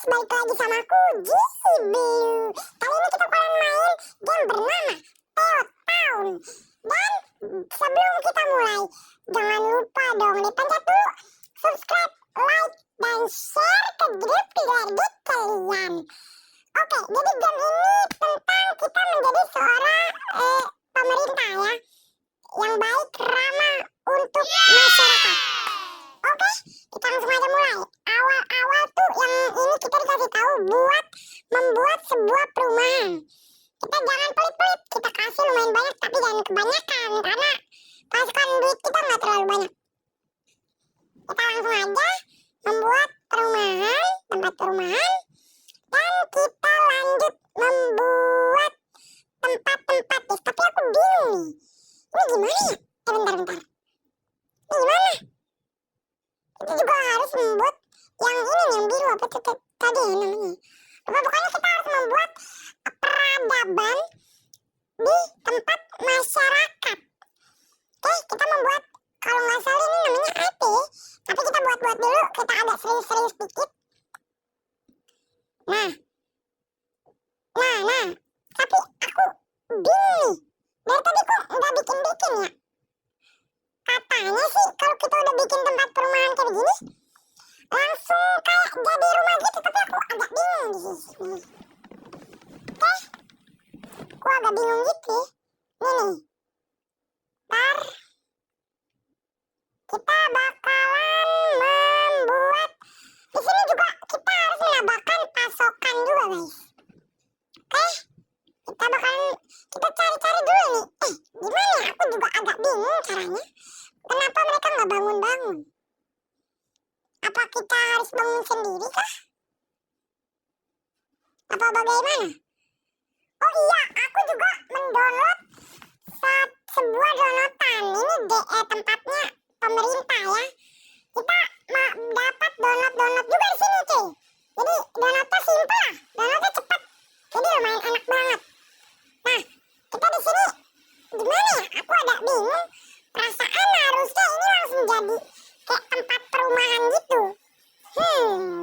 guys, balik lagi sama aku Jibu. Kali ini kita bakalan main game bernama Teo Town. Dan sebelum kita mulai, jangan lupa dong dipencet dulu subscribe, like, dan share ke grup keluarga kalian. Oke, jadi game ini tentang kita menjadi seorang pemerintah ya, yang baik, ramah untuk masyarakat. Oke, kita langsung aja mulai. Awal-awal tuh yang ini kita dikasih tahu buat membuat sebuah perumahan. Kita jangan pelit-pelit, kita kasih lumayan banyak tapi jangan kebanyakan karena pasukan duit kita nggak terlalu banyak. Kita langsung aja membuat perumahan, tempat perumahan, dan kita lanjut membuat tempat-tempat. Tapi aku bingung nih, ini gimana ya? Bentar. Ini gimana? Kita juga harus membuat yang ini yang biru apa tadi namanya. Pokoknya kita harus membuat peradaban di tempat masyarakat. Oke, kita membuat, kalau nggak salah ini namanya IP, tapi kita buat dulu, kita agak serius dikit. Nah, tapi aku bingung nih, dari tadi kok nggak bikin ya. Katanya sih kalau kita udah bikin tempat perumahan kayak gini langsung kayak jadi rumah gitu, tapi aku agak bingung di sini. Oke, aku agak bingung gitu. Nih, ntar kita bakalan membuat di sini juga kita harus menambahkan pasokan juga guys. Oke, kita cari-cari dulu nih. Gimana ya? Aku juga agak bingung caranya. Kenapa mereka nggak bangun-bangun? Apa kita harus bangun sendiri kah? Apa bagaimana? Oh iya, aku juga mendownload sebuah downloadan. Ini tempatnya pemerintah ya. Kita dapat download juga di sini cuy. Jadi downloadnya simpel lah, downloadnya cepat. Jadi lumayan enak banget. Nah, kita di sini gimana ya? Aku agak bingung. Perasaan harusnya ini langsung jadi kayak tempat perumahan gitu.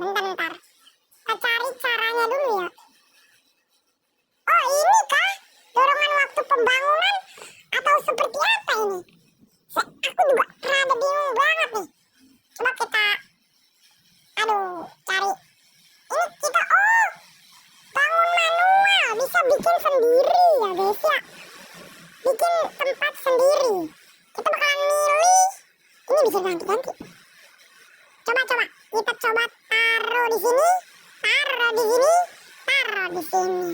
Bentar. Kita cari caranya dulu ya. Oh ini kah? Dorongan waktu pembangunan atau seperti apa ini? Aku juga rada bingung banget nih. Coba kita, cari. Ini kita, bangun manual. Bisa bikin sendiri ya guys ya. Bikin tempat sendiri. Kita bakalan milih. Ini bisa ganti-ganti. Coba. Kita coba taruh di sini. Taruh di sini. Taruh di sini.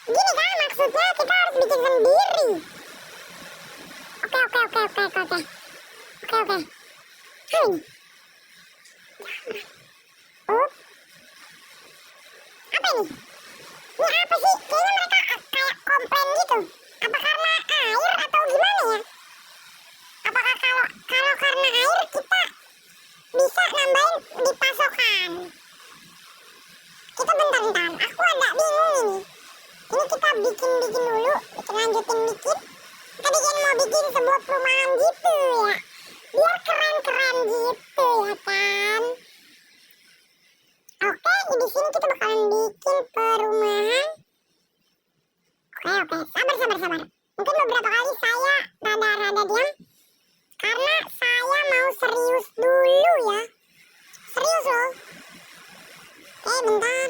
Gini kan maksudnya kita harus bikin sendiri. Oke. Apa ini? Ini apa sih? Kayaknya mereka kayak komplain gitu. Apa karena air atau gimana ya? Apakah kalau karena air kita bisa nambahin di pasokan? Kita bentar. Aku agak bingung ini. Ini kita bikin dulu. Kita lanjutin dikit. Kita mau bikin sebuah perumahan gitu ya. Biar keren gitu ya kan. Oke, di sini kita bakalan bikin perumahan. Oke. Sabar. Mungkin beberapa kali saya rada diam. Karena saya mau serius dulu ya. Serius loh. Oke, bentar.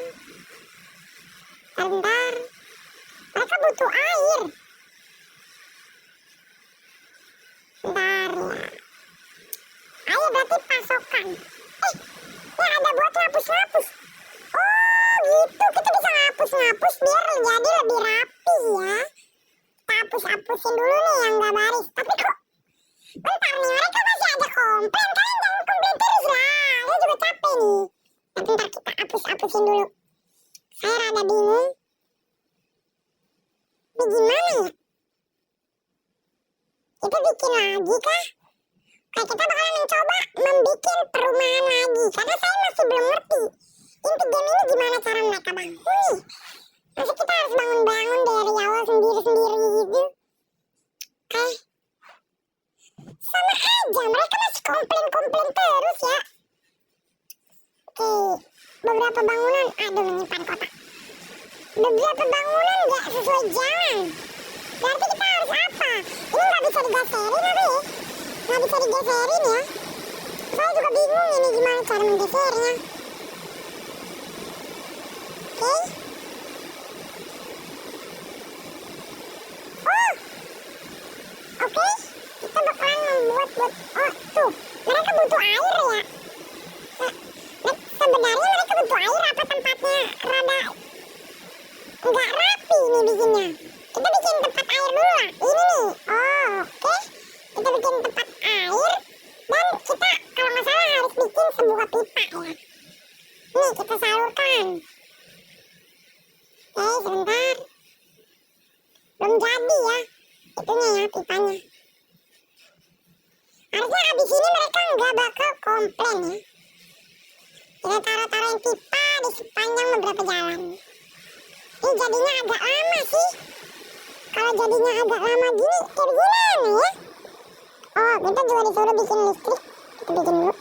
Mereka butuh air. Bentar ya. Ayo berarti pasokan. Ya ada buat ngapus. Oh gitu, kita bisa ngapus biar jadi lebih rapi ya. Kita hapus-hapusin dulu nih yang gak baris. Tapi kok bentar nih, mereka masih ada komplain. Kalian jangan komplain terus lah, saya juga capek nih. Bentar kita hapus-hapusin dulu. Saya rada bingung. Ini gimana ya? Kita bikin lagi kah? Kayak kita bakalan mencoba membikin perumahan lagi. Karena saya masih belum ngerti inti game ini gimana cara mereka bangun. Masa kita harus bangun dari awal sendiri gitu? Oke. Sama aja, mereka masih komplain terus ya. Oke. beberapa bangunan, aduh menyimpan kotak. Beberapa bangunan gak sesuai jalan. Berarti kita harus apa? Ini nggak bisa digeserin apa ya? Nggak bisa digeserin ya? Saya juga bingung ini gimana cara menggesernya. Oke. Oh, oke. Kita bakalan membuat oh tuh, mereka butuh air ya. Sebenarnya mereka butuh air apa tempatnya rada nggak rapi nih bikinnya. Kita bikin tempat air dulu lah. Ini nih. Oh, oke. Kita bikin tempat air dan kita kalau nggak salah harus bikin sebuah pipa ya. Nih kita salurkan. Oke, sebentar. Belum jadi ya. Itunya ya pipanya. Harusnya abis ini mereka nggak bakal komplain ya. Kita taruh-taruhin pipa di sepanjang beberapa jalan. Ini jadinya agak lama sih. Kalau jadinya agak lama gini, kayak gimana ya? Oh, kita juga disuruh bikin listrik. Kita bikin dulu.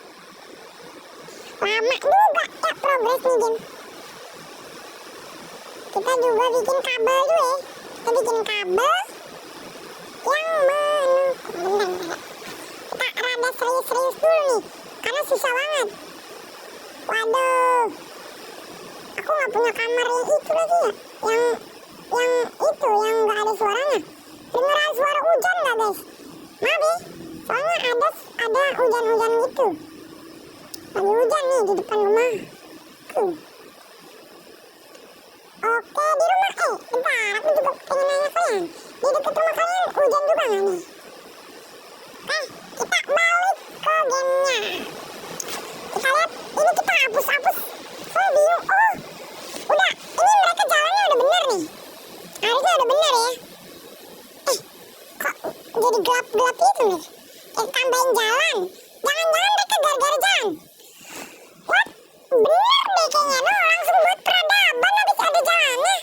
Lama juga ya progres nih, Jin. Kita juga bikin kabel dulu ya. Kita bikin kabel yang bentar. Kita rada serius-serius dulu nih, karena susah banget. Waduh, aku nggak punya kamar yang itu lagi ya, yang itu yang nggak ada suaranya. Dengeran suara hujan nggak guys? Maaf ya, soalnya ada hujan-hujan gitu. Lagi hujan nih di depan rumah. Oke, di rumah bentar, aku juga pengen nanya kalian. Di dekat rumah kalian hujan juga nggak nih? Kita balik ke gamenya. Kita lihat, ini kita hapus-hapus. Saya bingung. Oh, udah. Ini mereka jalannya udah bener nih. Harusnya udah bener ya. Kok jadi gelap-gelap itu nih? Kita tambahin jalan. Jangan-jangan mereka gara-gara jalan. What? Bener deh kayaknya. No, langsung buat peradaban habis ada jalannya.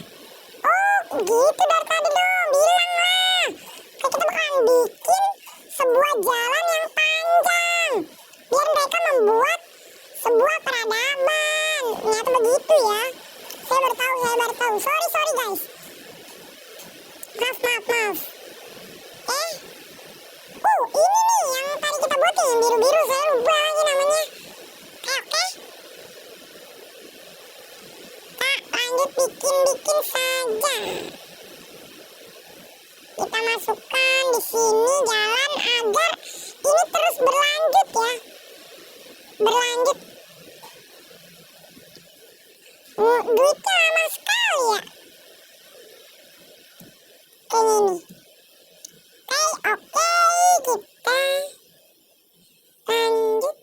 Oh, gitu dari tadi dong. Bilang lah. Kita bakalan bikin sebuah jalan yang panjang. Biar mereka membuat sebuah peradaban. Ternyata begitu ya. Saya baru tahu. Sorry guys. Maaf. Ini nih yang tadi kita buat yang biru-biru. Saya lupa lagi namanya. Oke. Kita lanjut bikin saja. Kita masukkan di sini jalan agar ini terus berlanjut ya. Berlanjut. Duitnya lama sekali ya. Kayak ini. Oke, kita lanjut.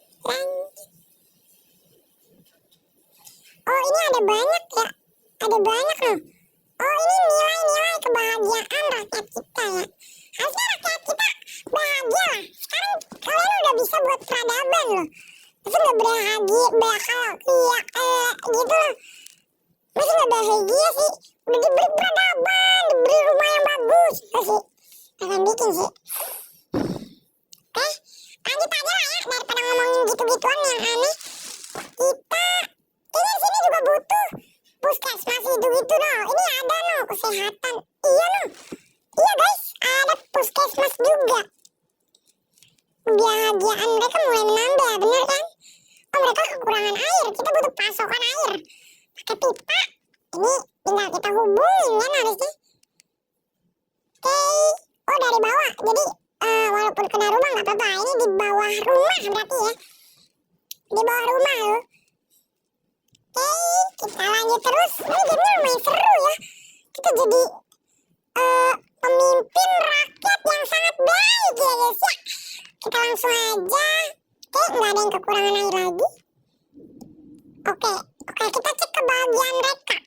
Oh, ini ada banyak ya. Ada banyak loh. Oh, ini nilai-nilai kebahagiaan rakyat kita ya. Harusnya rakyat kita bahagia lah. Sekarang kalian udah bisa buat peradaban loh. Masa gak bahagia gitu loh. Masa gak bahagia sih? Udah diberi peradaban, diberi rumah yang bagus. Masih akan bikin sih. Oke, lanjut aja lah ya. Daripada ngomongin gitu-gituan yang aneh. Kita, ini sini juga butuh puskesmas gitu-gitu loh. Ini ada loh kesehatan. Iya loh. Iya guys, ada puskesmas juga. Kebahagiaan mereka mulai menambah, bener kan? Oh, mereka kekurangan air. Kita butuh pasokan air. Pakai pipa. Ini tinggal kita hubungin kan harusnya. Oke. Oh, dari bawah. Jadi walaupun kena rumah nggak apa-apa. Ini di bawah rumah berarti ya. Di bawah rumah loh. Oke, kita lanjut terus. Ini gamenya lumayan seru ya. Kita jadi pemimpin rakyat yang sangat baik ya guys ya. Kita langsung aja. Oke, nggak ada yang kekurangan air lagi. Oke, kita cek kebahagiaan mereka.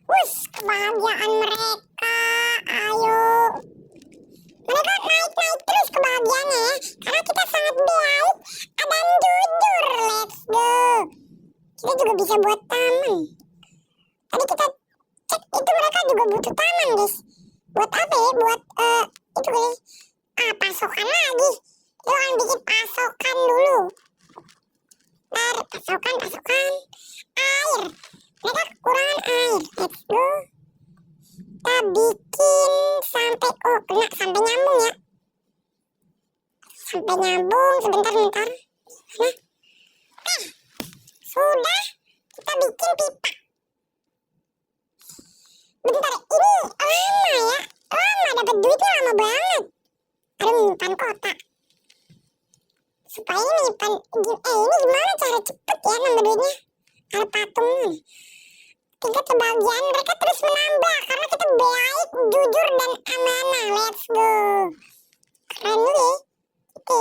Wush, kebahagiaan mereka. Ayo. Mereka naik-naik terus kebahagiaannya ya. Karena kita sangat baik dan jujur. Let's go. Kita juga bisa buat taman. Tadi kita cek itu mereka juga butuh taman guys. Buat apa ya? Buat itu guys. Pasokan lagi. Kita akan bikin pasokan dulu. Ntar pasokan air. Mereka kekurangan air. Let's go. Kita bikin sampai kena sampai nyambung ya. Sampai nyambung sebentar. Mana? Sudah. Kita bikin pipa. Bentar, ini lama ya. Lama dapat duitnya lama banget. Aduh, menyimpan kotak. Supaya ini menyimpan, ini gimana cara cepet ya nambah duitnya? Ada patung. Tingkat kebahagiaan mereka terus menambah karena kita baik, jujur, dan amanah. Let's go. Keren nih. Oke.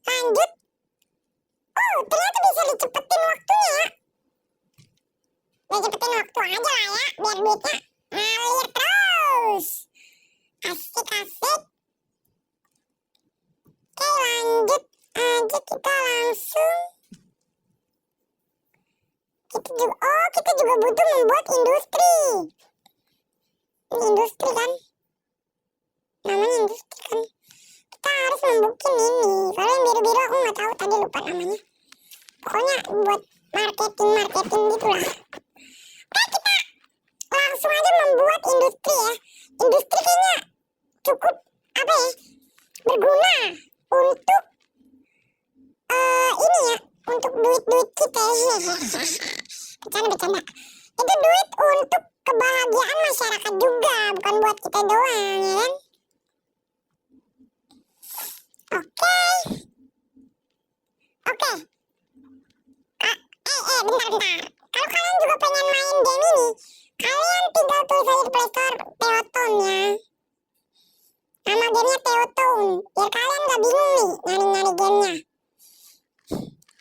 Lanjut. Oh, ternyata bisa dicepetin waktunya ya. Cepetin waktu aja lah ya, biar duitnya ngalir terus. Asik. Oke, lanjut aja kita langsung. Kita juga butuh membuat industri. Ini industri kan? Namanya industri kan? Kita harus membuat ini. Kalau yang biru-biru aku nggak tahu, tadi lupa namanya. Pokoknya buat marketing gitu lah. Kita langsung aja membuat industri ya. Industri kayaknya cukup berguna untuk ini ya, untuk duit kita. Bercanda. Itu duit untuk kebahagiaan masyarakat juga, bukan buat kita doang ya kan. Oke. Bentar. Kalau kalian juga pengen main game ini, kalian tinggal tulis aja di Play Store Teotone ya. Nama gamenya Teotone, biar kalian gak bingung nih nyari gamenya.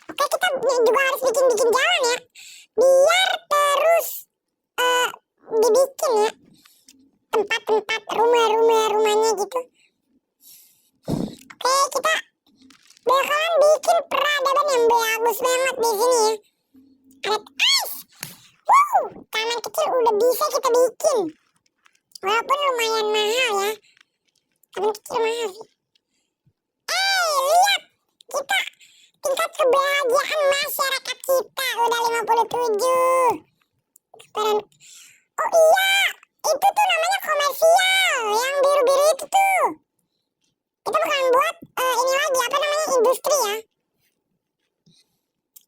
Oke, kita juga harus bikin jalan ya, biar terus dibikin ya tempat-tempat rumahnya gitu. Oke, kita bakalan bikin peradaban yang bagus banget di sini ya. Ada taman kecil udah bisa kita bikin, walaupun lumayan mahal ya. Taman kecil mahal sih. Lihat, kita tingkat kebahagiaan masyarakat kita udah 57. Keren. Oh iya, itu tuh namanya komersial, yang biru-biru itu tuh. Kita bakalan buat ini lagi, industri ya.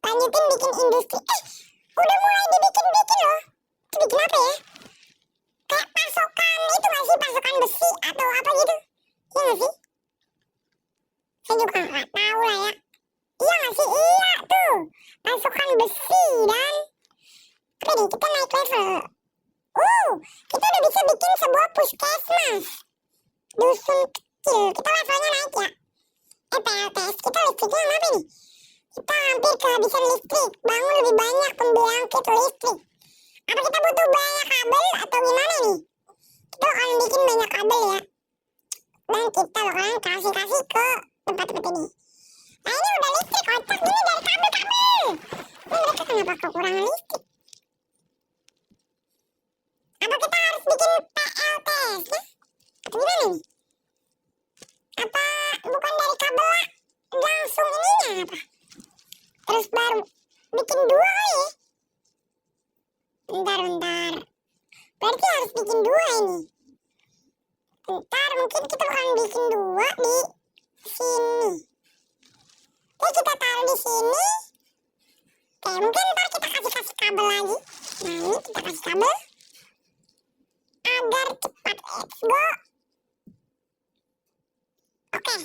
Lanjutin bikin industri. Udah mulai dibikin loh. Itu bikin apa ya? Kayak pasokan itu gak sih? Pasokan besi atau apa gitu? Iya gak sih? Saya juga gak tahu lah ya. Iya gak sih? Iya tuh. Pasokan besi dan apa nih? Kita naik level. Kita udah bisa bikin sebuah puskesmas. Dusun kecil. Kita levelnya naik ya. PLTS kita listriknya apa nih? Kita hampir kehabisan listrik. Bangun lebih banyak pembangkit listrik. Apa kita butuh banyak kabel atau gimana nih? Kita bakalan bikin banyak kabel ya. Dan kita bakalan kasih ke tempat-tempat ini. Nah ini udah listrik, otak ini dari kabel. Mereka kenapa kekurangan listrik? Apa kita harus bikin PLTS ya? Atau gimana nih? Apa bukan dari kabel lah? Langsung ininya apa? Terus baru bikin 2 kali ya? Bentar. Berarti harus bikin 2 ini. Bentar, mungkin kita bakalan bikin 2 di sini. Oke, kita taruh di sini. Oke, mungkin ntar kita kasih kabel lagi. Nah, ini kita kasih kabel agar cepat. Let's go. Oke.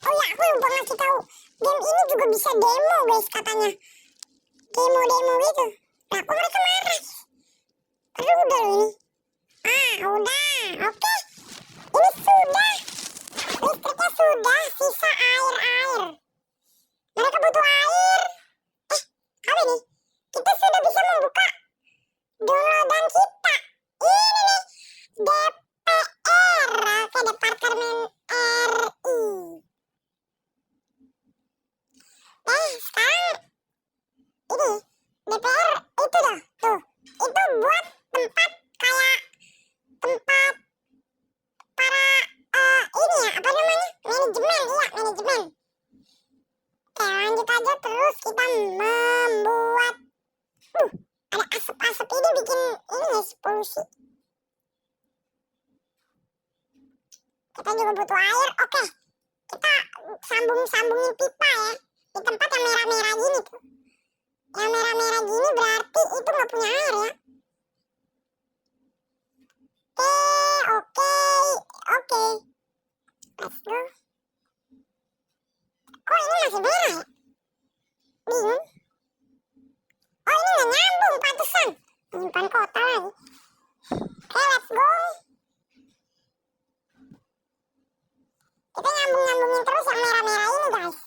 Oh ya, aku lupa ngasih tahu. Game ini juga bisa demo guys katanya. Demo gitu. Nah, kok mereka marah? Aduh, udah loh ini. Udah. Oke. Ini sudah. Listriknya sudah. Sisa air. Mereka butuh air. Apa ini? Kita sudah bisa membuka downloadan kita. Ini nih. DPR. Oke, Departemen RI. Sekarang ini DPR itu tuh. Itu buat tempat kayak tempat para ini ya, apa namanya? Manajemen. sepi dia bikin ini ya, polusi. Kita juga butuh air. Oke, kita sambungin pipa ya di tempat yang merah-merah gini tuh. Yang merah-merah gini berarti itu nggak punya air ya. Oke. Let's go. Kok ini masih merah ya? Bingung. Oh, ini nggak nyambung, pantesan. Menyimpan kota lagi. Oke, let's go. Kita nyambungin terus yang merah-merah ini, guys.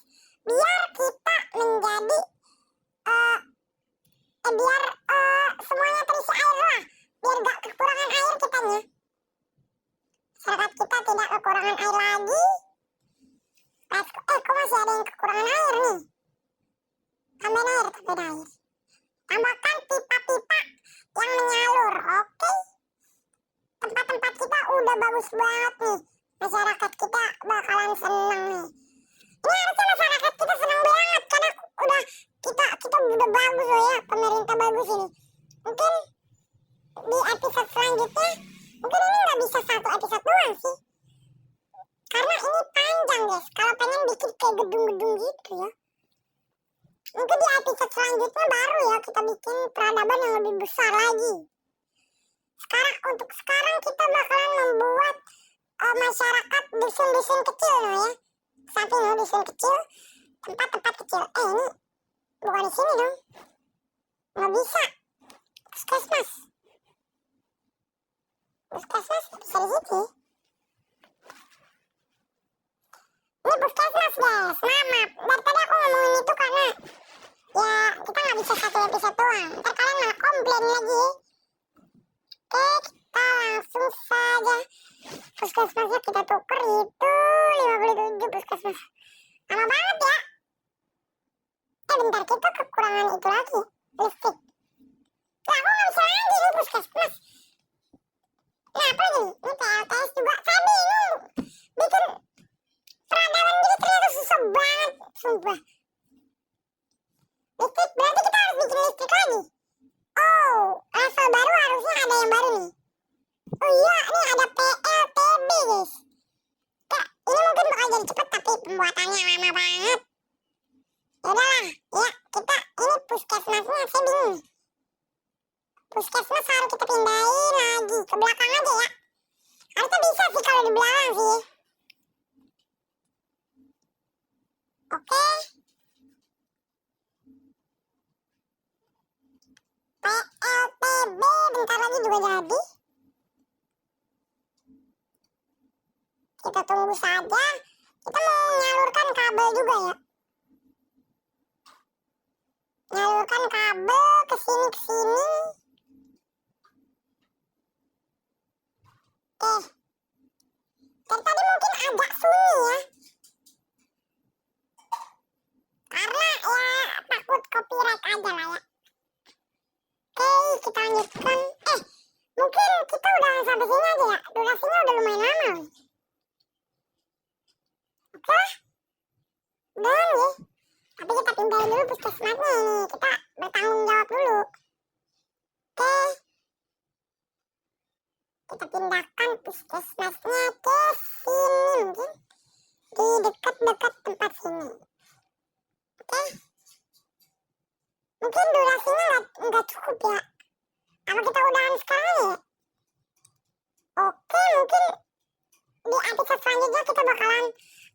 Biar kita menjadi biar semuanya terisi air lah. Biar gak kekurangan air kitanya. Masyarakat kita tidak kekurangan air lagi. Kok masih ada yang kekurangan air nih? Tambahin air. Tambahkan pipa-pipa yang menyalur, oke? Tempat-tempat kita udah bagus banget nih. Masyarakat kita bakalan seneng nih. Ini harusnya masyarakat kita seneng banget karena kita udah bagus loh ya, pemerintah bagus ini. Mungkin di episode selanjutnya, mungkin ini nggak bisa satu episode doang sih. Karena ini panjang guys, kalau pengen bikin kayak gedung-gedung gitu ya. Mungkin di episode selanjutnya baru ya kita bikin peradaban yang lebih besar lagi. Untuk sekarang kita bakalan membuat masyarakat dusun-dusun kecil loh ya. Samping loh dusun kecil, tempat-tempat kecil. Ini bukan di sini dong. Nggak bisa. Puskesmas bisa di situ. Ini puskesmas guys, maaf. Dari tadi aku ngomongin itu karena ya kita nggak bisa satu episode doang. Ntar kalian malah komplain lagi. Oke, kita langsung saja. Puskesmasnya kita tuker itu 57 puskesmas. Lama banget ya. Bentar, kita kekurangan itu lagi, listrik. Nah, aku nggak bisa lagi nih puskesmas. Nah, apa lagi? Ini PLTS juga. Saya bingung. Bikin peradaban gini ternyata susah banget. Sumpah. Listrik, berarti kita harus bikin listrik lagi. Oh, level baru harusnya ada yang baru nih. Oh iya, ini ada PLTB guys. Kak, ini mungkin bakal jadi cepet tapi pembuatannya lama banget. Yaudahlah, ya kita ini puskesmasnya saya bingung. Puskesmas harus kita pindahin lagi ke belakang aja ya. Harusnya bisa sih kalau di belakang sih. Oke. PLTB bentar lagi juga jadi. Kita tunggu saja. Kita mau menyalurkan kabel juga ya. Nyalurkan kabel ke sini. Oke. Dan tadi mungkin agak sunyi ya. Karena ya takut copyright aja lah ya. Oke, kita lanjutkan. Mungkin kita udah sampai sini aja ya. Durasinya udah lumayan lama. Oke. Dan ya. Tapi kita pindahin dulu puskesmasnya ini. Kita bertanggung jawab dulu. Oke. Kita pindahkan puskesmasnya ke sini mungkin. Di dekat-dekat tempat sini. Oke. Mungkin durasinya nggak cukup ya. Apa kita udahan sekarang ya? Oke, mungkin di episode selanjutnya kita bakalan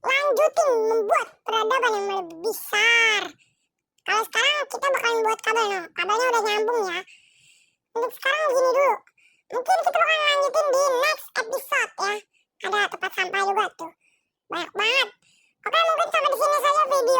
lanjutin membuat peradaban yang lebih besar. Kalau sekarang kita bakalan buat kabel, no. Kabelnya udah nyambung ya. Untuk sekarang gini dulu. Mungkin kita bakalan lanjutin di next episode ya. Ada tempat sampah juga tuh. Banyak banget. Oke, mungkin sampai di sini saja video